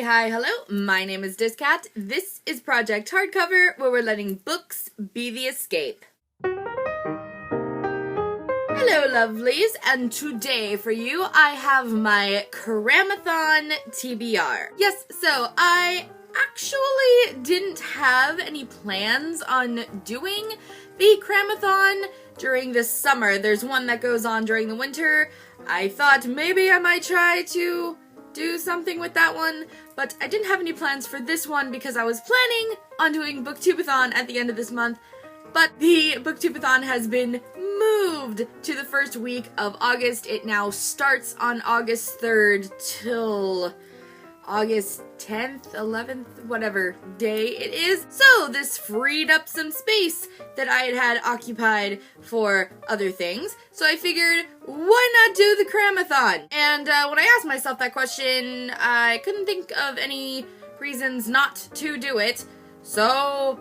hi, hello, my name is dis.cat. This is Project Hardcover, where we're letting books be the escape. Hello, lovelies, and today for you, I have my CRAMATHON TBR. Yes, so I actually didn't have any plans on doing the CRAMATHON during the summer. There's one that goes on during the winter. I thought maybe I might try to do something with that one, but I didn't have any plans for this one because I was planning on doing Booktubeathon at the end of this month, but the Booktubeathon has been moved to the first week of August. It now starts on August 3rd till August 10th, 11th, whatever day it is. So this freed up some space that I had occupied for other things. So I figured, why not do the CRAMATHON? And when I asked myself that question, I couldn't think of any reasons not to do it. So,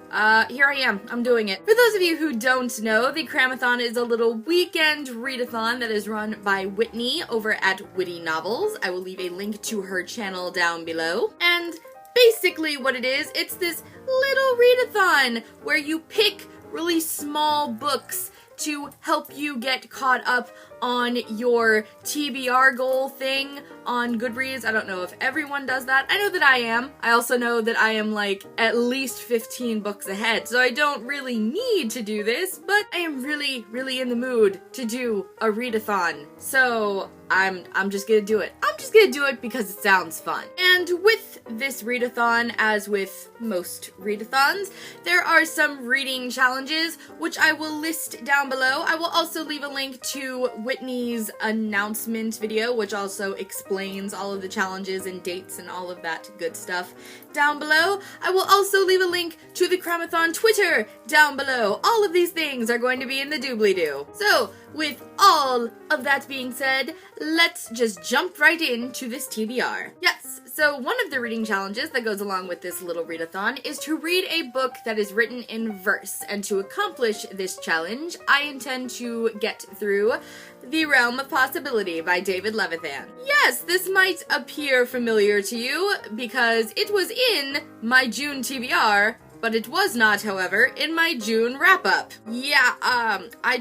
here I am. I'm doing it. For those of you who don't know, the CRAMATHON is a little weekend read-a-thon that is run by Whitney over at Witty Novels. I will leave a link to her channel down below. And basically what it is, it's this little read-a-thon where you pick really small books to help you get caught up on your TBR goal thing on Goodreads. I don't know if everyone does that. I know that I am. I also know that I am like at least 15 books ahead, so I don't really need to do this, but I am really in the mood to do a read-a-thon. So I'm just gonna do it. I'm just gonna do it because it sounds fun. And with this read-a-thon, as with most read-a-thons, there are some reading challenges, which I will list down below. I will also leave a link to Whitney's announcement video, which also explains all of the challenges and dates and all of that good stuff down below. I will also leave a link to the CRAMATHON Twitter down below. All of these things are going to be in the doobly-doo. So, with all of that being said, let's just jump right into this TBR. Yes, so one of the reading challenges that goes along with this little read-a-thon is to read a book that is written in verse, and to accomplish this challenge, I intend to get through The Realm of Possibility by David Levithan. Yes, this might appear familiar to you because it was in my June TBR, but it was not, however, in my June wrap-up. Yeah, I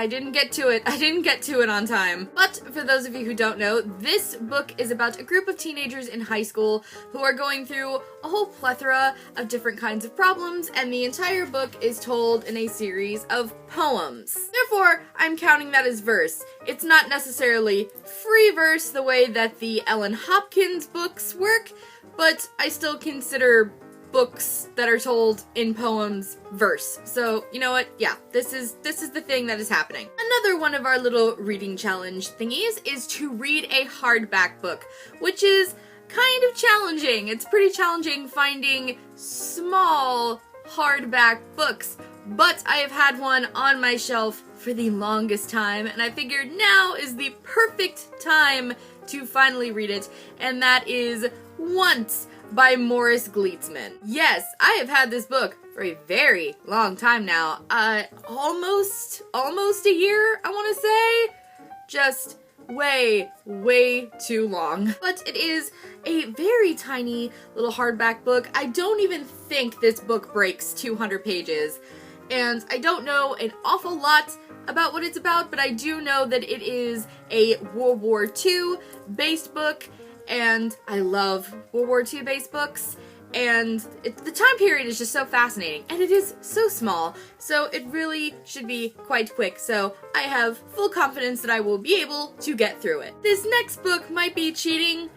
didn't get to it. I didn't get to it on time. But for those of you who don't know, this book is about a group of teenagers in high school who are going through a whole plethora of different kinds of problems, and the entire book is told in a series of poems. Therefore, I'm counting that as verse. It's not necessarily free verse the way that the Ellen Hopkins books work, but I still consider books that are told in poems verse. So, you know what? Yeah, this is the thing that is happening. Another one of our little reading challenge thingies is to read a hardback book, which is kind of challenging. It's pretty challenging finding small hardback books, but I have had one on my shelf for the longest time, and I figured now is the perfect time to finally read it, and that is Once by Morris Gleitzman. Yes, I have had this book for a very long time now. Almost a year, I want to say. Just way too long. But it is a very tiny little hardback book. I don't even think this book breaks 200 pages. And I don't know an awful lot about what it's about, but I do know that it is a World War II based book, and I love World War II based books, and the time period is just so fascinating, and it is so small, so it really should be quite quick, so I have full confidence that I will be able to get through it. This next book might be cheating,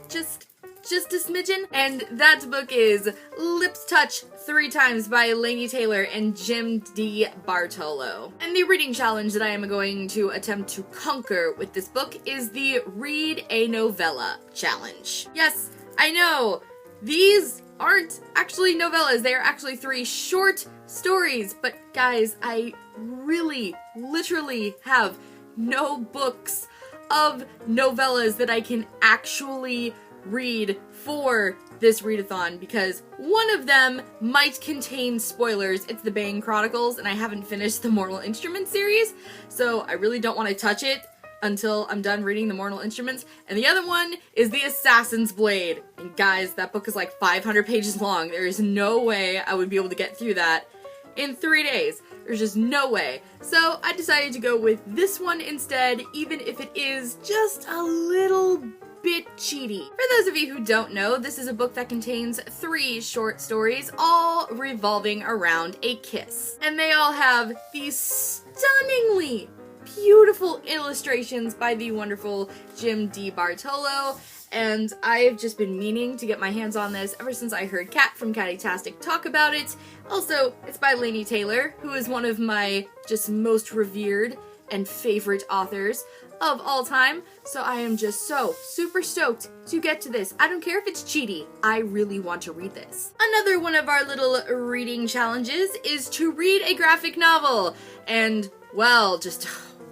just a smidgen, and that book is Lips Touch 3 Times by Laini Taylor and Jim D. Bartolo. And the reading challenge that I am going to attempt to conquer with this book is the Read a Novella challenge. Yes, I know, these aren't actually novellas, they are actually 3 short stories, but guys, I really, literally have no books of novellas that I can actually read for this read-a-thon, because one of them might contain spoilers. It's the Bane Chronicles, and I haven't finished the Mortal Instruments series, so I really don't want to touch it until I'm done reading The Mortal Instruments, and the other one is The Assassin's Blade. And guys, that book is like 500 pages long. There is no way I would be able to get through that in 3 days. There's just no way. So I decided to go with this one instead, even if it is just a little bit cheaty. For those of you who don't know, this is a book that contains 3 short stories, all revolving around a kiss. And they all have these stunningly beautiful illustrations by the wonderful Jim D. Bartolo, and I've just been meaning to get my hands on this ever since I heard Kat from Catty-tastic talk about it. Also, it's by Laini Taylor, who is one of my just most revered and favorite authors of all time, so I am just so super stoked to get to this. I don't care if it's cheaty, I really want to read this. Another one of our little reading challenges is to read a graphic novel, and well, just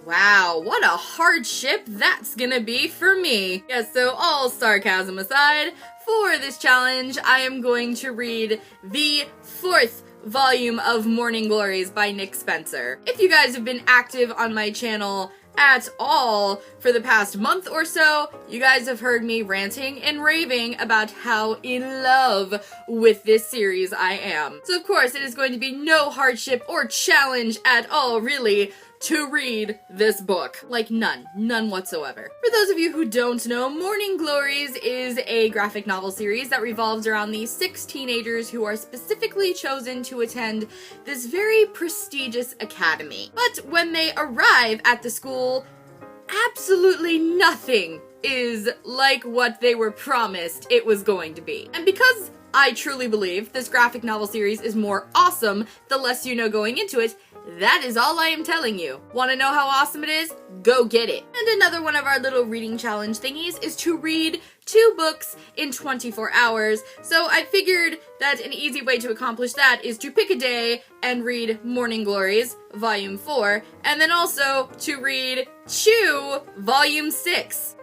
wow, what a hardship that's gonna be for me. Yes, so all sarcasm aside, for this challenge, I am going to read the 4th volume of Morning Glories by Nick Spencer. If you guys have been active on my channel at all for the past month or so, you guys have heard me ranting and raving about how in love with this series I am. So of course, it is going to be no hardship or challenge at all, really, to read this book. Like none whatsoever. For those of you who don't know, Morning Glories is a graphic novel series that revolves around the 6 teenagers who are specifically chosen to attend this very prestigious academy. But when they arrive at the school, absolutely nothing is like what they were promised it was going to be. And because I truly believe this graphic novel series is more awesome the less you know going into it, that is all I am telling you. Want to know how awesome it is? Go get it. And another one of our little reading challenge thingies is to read 2 books in 24 hours. So I figured that an easy way to accomplish that is to pick a day and read Morning Glories, Volume 4, and then also to read Chew, Volume 6.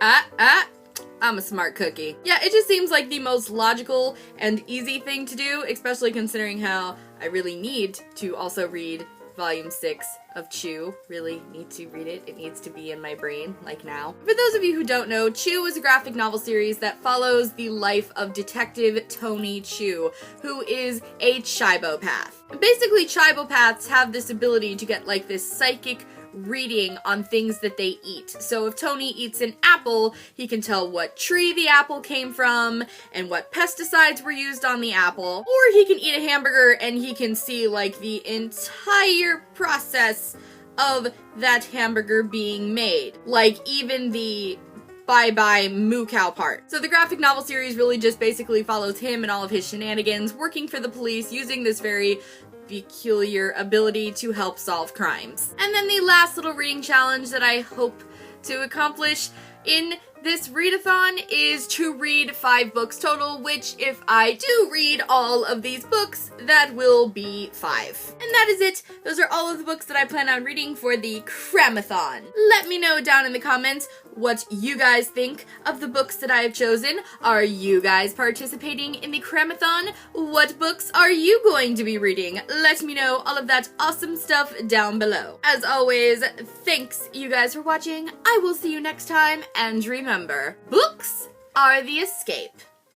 I'm a smart cookie. Yeah, it just seems like the most logical and easy thing to do, especially considering how I really need to also read Volume 6 of Chew. Really need to read it. It needs to be in my brain, like now. For those of you who don't know, Chew is a graphic novel series that follows the life of Detective Tony Chew, who is a chibopath. Basically, chibopaths have this ability to get like this psychic reading on things that they eat. So if Tony eats an apple, he can tell what tree the apple came from and what pesticides were used on the apple. Or he can eat a hamburger and he can see like the entire process of that hamburger being made. Like even the bye-bye moo cow part. So the graphic novel series really just basically follows him and all of his shenanigans, working for the police using this very peculiar ability to help solve crimes. And then the last little reading challenge that I hope to accomplish in this read-a-thon is to read 5 books total, which if I do read all of these books, that will be 5. And that is it. Those are all of the books that I plan on reading for the CRAMATHON. Let me know down in the comments what you guys think of the books that I have chosen. Are you guys participating in the CRAMATHON? What books are you going to be reading? Let me know all of that awesome stuff down below. As always, thanks you guys for watching. I will see you next time, and remember, books are the escape.